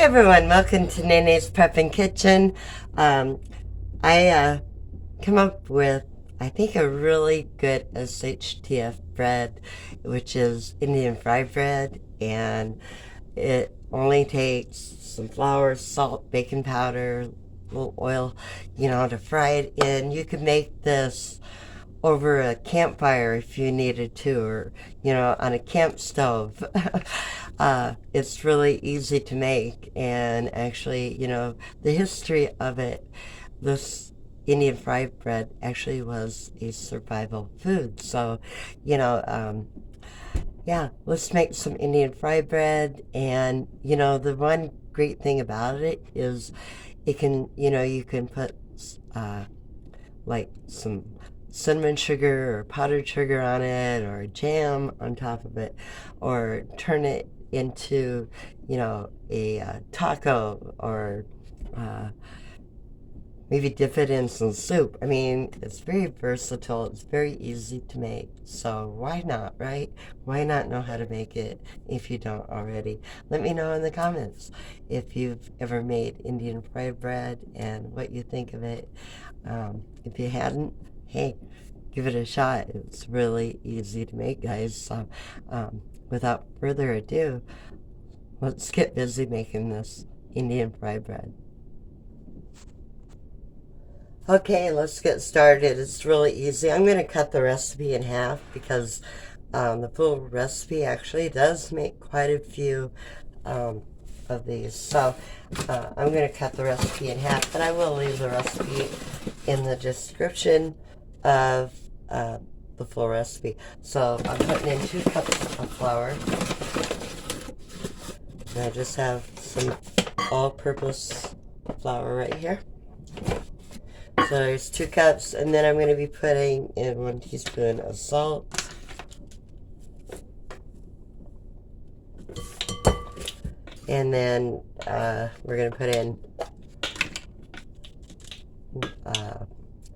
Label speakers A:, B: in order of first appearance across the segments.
A: everyone, welcome to Nene's Prep and Kitchen. I come up with, I think, a really good SHTF bread, which is Indian fried bread, and it only takes some flour, salt, baking powder, a little oil, to fry it in. You could make this over a campfire if you needed to, or on a camp stove. It's really easy to make, and actually, the history of it, this Indian fried bread actually was a survival food. So, yeah, let's make some Indian fried bread. And the one great thing about it is it can, you can put like some cinnamon sugar or powdered sugar on it, or jam on top of it, or turn it into, a taco, or maybe dip it in some soup. I mean, it's very versatile. It's very easy to make. So why not, right? Why not know how to make it if you don't already? Let me know in the comments if you've ever made Indian fried bread and what you think of it. If you hadn't, hey, give it a shot. It's really easy to make, guys. So without further ado, let's get busy making this Indian fried bread. Okay, let's get started. It's really easy. I'm going to cut the recipe in half because the full recipe actually does make quite a few of these. So I'm going to cut the recipe in half, but I will leave the recipe in the description of the full recipe. So I'm putting in 2 cups of flour. And I just have some all-purpose flour right here. So there's 2 cups, and then I'm going to be putting in 1 teaspoon of salt. And then we're going to put in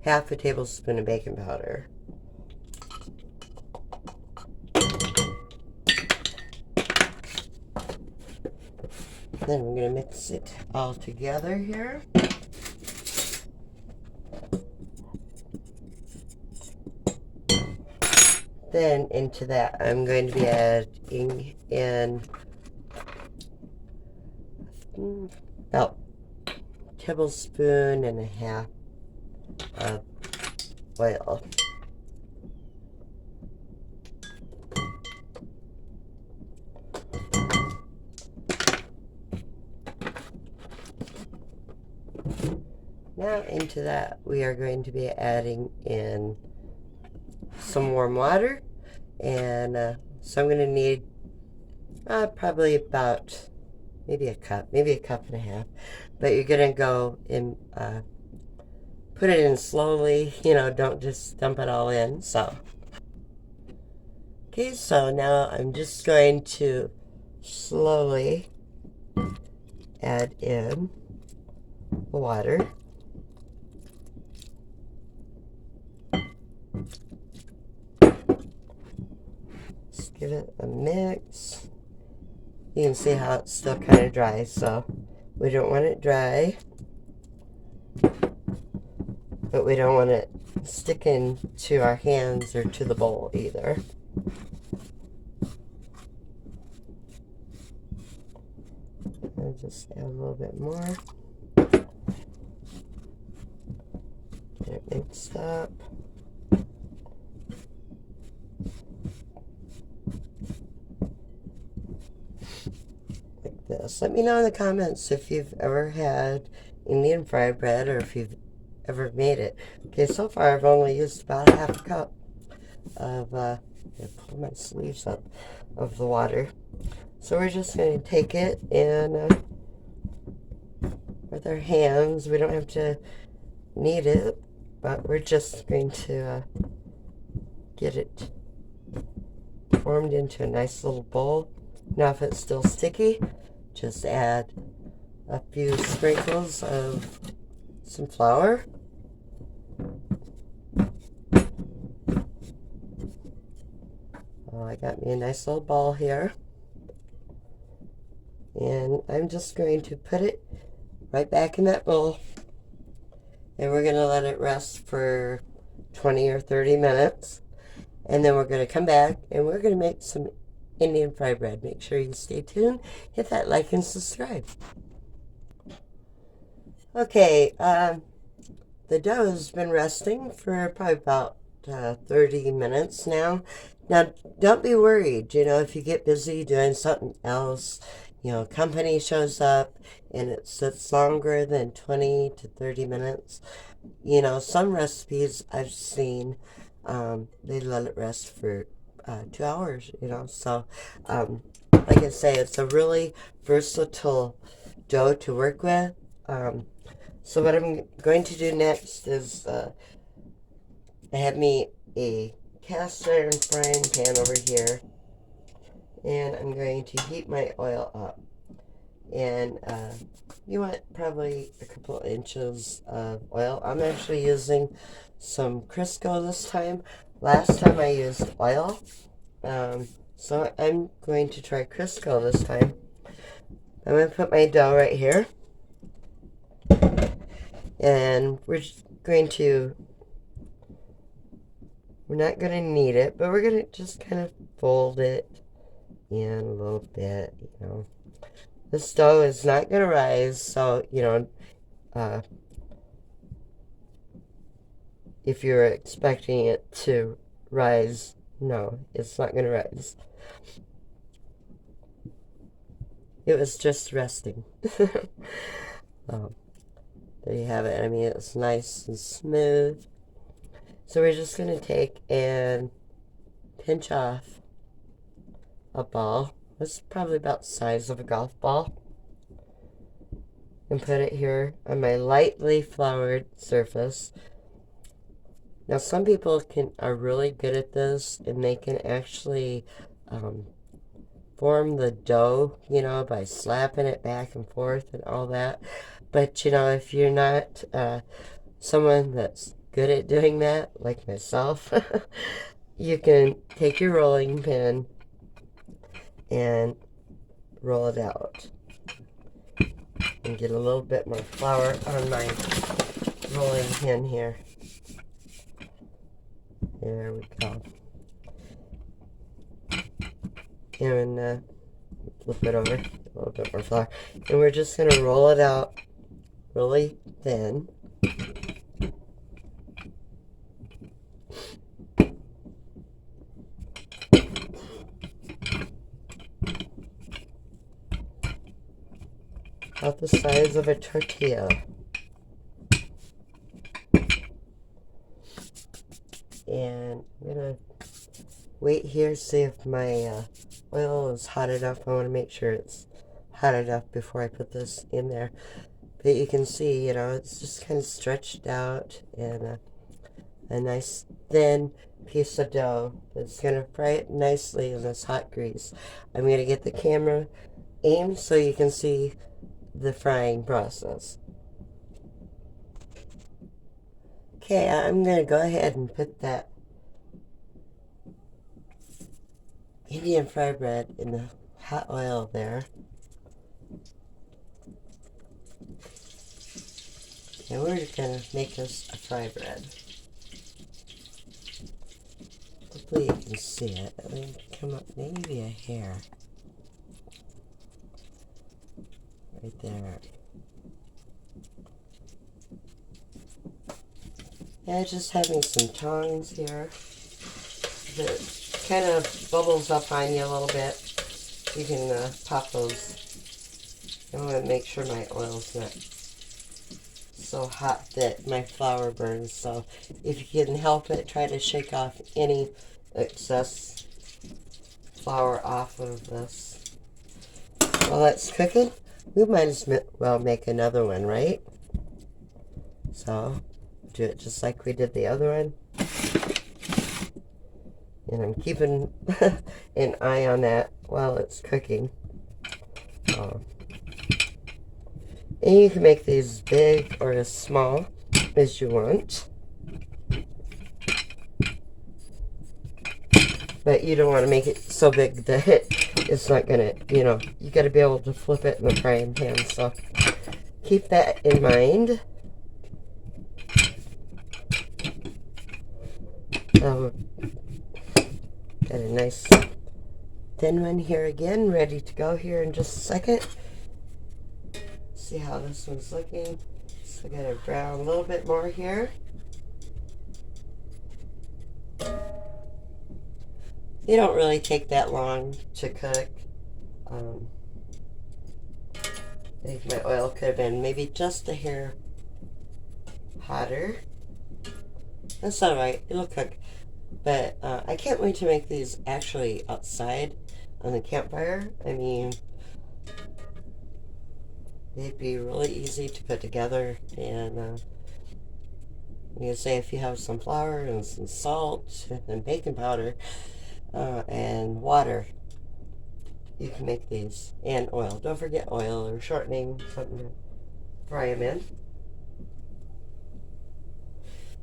A: half a tablespoon of baking powder. Then we're going to mix it all together here. Then into that, I'm going to be adding in about a tablespoon and a half of oil. Now into that, we are going to be adding in some warm water, and so I'm going to need probably about maybe a cup and a half, but you're going to go and put it in slowly, don't just dump it all in. So okay, so now I'm just going to slowly add in the water. Just give it a mix. You can see how it's still kind of dry, so we don't want it dry, but we don't want it sticking to our hands or to the bowl either. I'll just add a little bit more. Get it mixed up. Like this. Let me know in the comments if you've ever had Indian fried bread or if you've ever made it. Okay, so far I've only used about half a cup of, pull my sleeves up, of the water. So we're just going to take it and with our hands, we don't have to knead it, but we're just going to get it formed into a nice little bowl. Now if it's still sticky, just add a few sprinkles of some flour. Oh, I got me a nice little ball here. And I'm just going to put it right back in that bowl. And we're going to let it rest for 20 or 30 minutes. And then we're going to come back and we're going to make some Indian fry bread. Make sure you stay tuned. Hit that like and subscribe. Okay, the dough has been resting for probably about 30 minutes now. Now, don't be worried, if you get busy doing something else, company shows up and it sits longer than 20 to 30 minutes. Some recipes I've seen, they let it rest for 2 hours, So, like I say, it's a really versatile dough to work with. So what I'm going to do next is I have me a cast iron frying pan over here, and I'm going to heat my oil up. And you want probably a couple inches of oil. I'm actually using some Crisco this time. Last time I used oil, so I'm going to try Crisco this time. I'm going to put my dough right here, and we're not going to knead it, but we're going to just kind of fold it in a little bit, This dough is not going to rise, so, if you're expecting it to rise, no, it's not going to rise. It was just resting. There you have it. I mean, it's nice and smooth. So we're just going to take and pinch off a ball. It's probably about the size of a golf ball. And put it here on my lightly floured surface. Now, some people are really good at this, and they can actually form the dough, by slapping it back and forth and all that. But, if you're not someone that's good at doing that, like myself, you can take your rolling pin and roll it out and get a little bit more flour on my rolling pin here. There we go. And flip it over, a little bit more flour. And we're just going to roll it out really thin. About the size of a tortilla. And I'm going to wait here, see if my oil is hot enough. I want to make sure it's hot enough before I put this in there. But you can see, it's just kind of stretched out, and a nice thin piece of dough that's going to fry it nicely in this hot grease. I'm going to get the camera aimed so you can see the frying process. Okay, I'm going to go ahead and put that Indian fry bread in the hot oil there. And we're going to make this a fry bread. Hopefully you can see it. I mean, come up maybe a hair. Right there. Yeah, just having some tongs here that kind of bubbles up on you a little bit. You can pop those. I want to make sure my oil's not so hot that my flour burns. So if you can help it, try to shake off any excess flour off of this. While that's cooking, we might as well make another one, right? So do it just like we did the other one. And I'm keeping an eye on that while it's cooking. And you can make these big or as small as you want. but you don't want to make it so big that it's not gonna, you know, you got to be able to flip it in the frying pan. So keep that in mind. Got a nice thin one here again, ready to go here in just a second. See how this one's looking. So I got to brown a little bit more here. They don't really take that long to cook. I think my oil could have been maybe just a hair hotter. That's alright, it'll cook. But I can't wait to make these actually outside on the campfire. I mean, they'd be really easy to put together. And you can say if you have some flour and some salt and baking powder and water, you can make these. And oil. Don't forget oil or shortening, something to fry them in.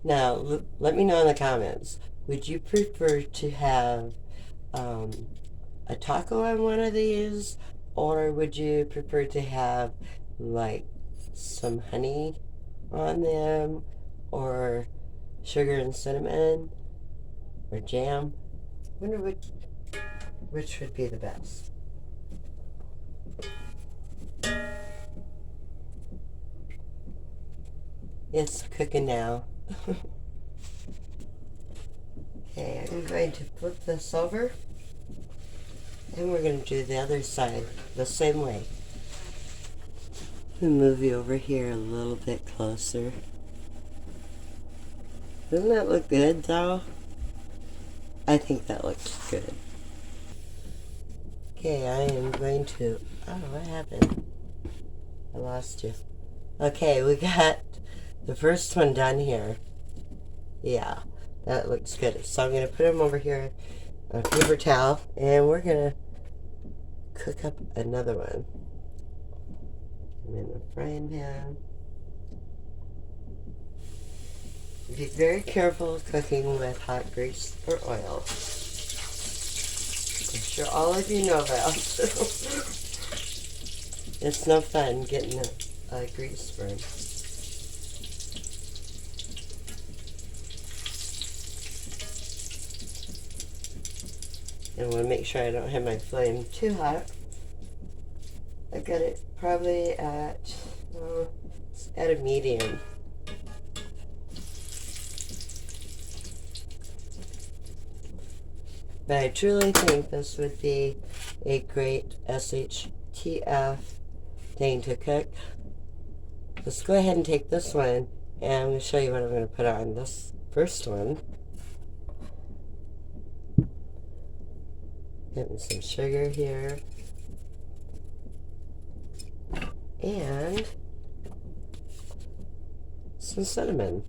A: Now, let me know in the comments. Would you prefer to have a taco on one of these, or would you prefer to have like some honey on them, or sugar and cinnamon, or jam? I wonder which would be the best. It's cooking now. Okay, I'm going to flip this over, and we're going to do the other side the same way. I'll move you over here a little bit closer. Doesn't that look good, though? I think that looks good. Okay, I am going to... Oh, what happened? I lost you. Okay, we got the first one done here. Yeah, that looks good. So I'm going to put them over here on a paper towel, and we're going to cook up another one. I'm in the frying pan. Be very careful cooking with hot grease or oil. I'm sure all of you know that. It's no fun getting a grease burn. And I want to make sure I don't have my flame too hot. I've got it probably at a medium. But I truly think this would be a great SHTF thing to cook. Let's go ahead and take this one, and I'm going to show you what I'm going to put on this first one. Getting some sugar here. And some cinnamon.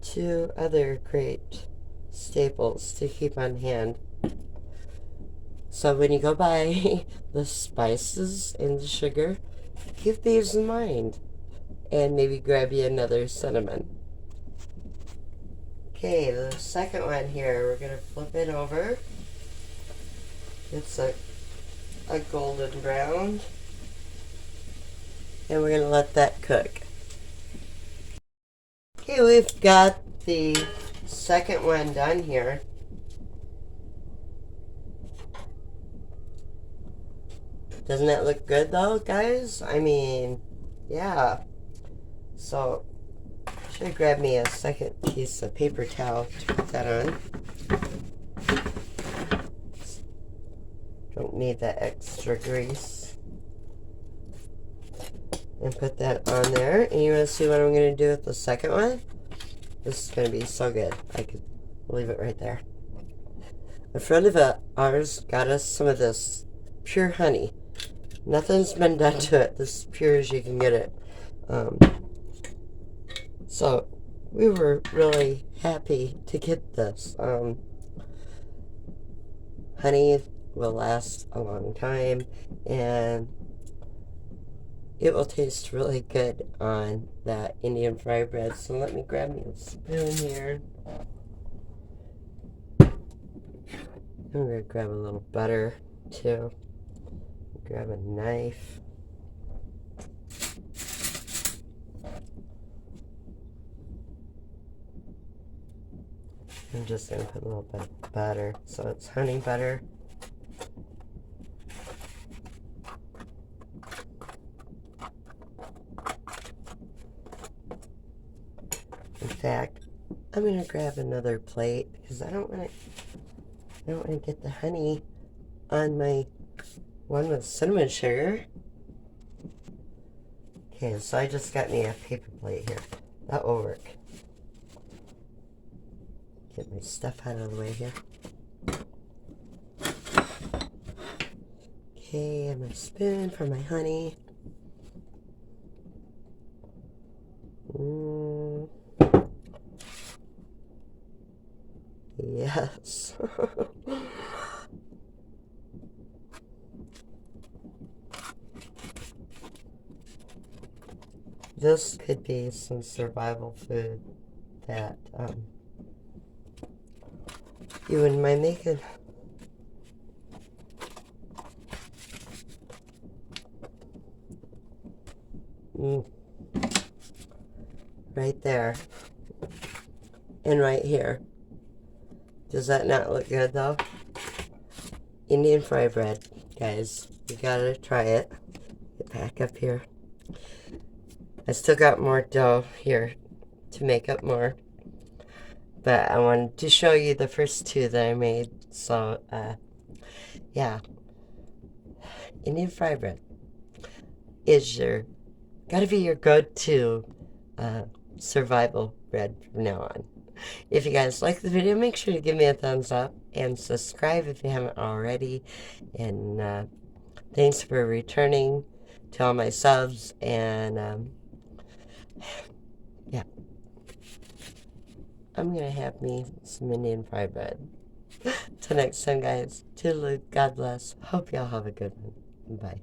A: Two other great staples to keep on hand. So when you go buy the spices and the sugar, keep these in mind. And maybe grab you another cinnamon. Okay, the second one here, we're going to flip it over. It's a golden brown. And we're going to let that cook. Okay, we've got the second one done here. Doesn't that look good though, guys? I mean, yeah. So, I should grab me a second piece of paper towel to put that on. Don't need that extra grease. And put that on there. And you want to see what I'm going to do with the second one? This is going to be so good. I could leave it right there. A friend of ours got us some of this pure honey. Nothing's been done to it. This is pure as you can get it. So we were really happy to get this. Honey will last a long time, and it will taste really good on that Indian fry bread. So let me grab me a spoon here. I'm gonna grab a little butter too. Grab a knife. I'm just gonna put a little bit of butter, so it's honey butter. In fact, I'm gonna grab another plate because I don't want to get the honey on my one with cinnamon sugar. Okay, so I just got me a paper plate here. That will work. Get my stuff out of the way here. Okay, and my spoon for my honey. Yes. This could be some survival food that you wouldn't mind making. Right there. And right here. Does that not look good though? Indian fry bread, guys. You gotta try it. Get back up here. I still got more dough here to make up more. But I wanted to show you the first two that I made. So, yeah. Indian fry bread is gotta be your go-to survival bread from now on. If you guys like the video, make sure to give me a thumbs up and subscribe if you haven't already. And thanks for returning to all my subs. And yeah, I'm gonna have me some Indian fry bread. Till next time, guys. Toodaloo. God bless. Hope y'all have a good one. Bye.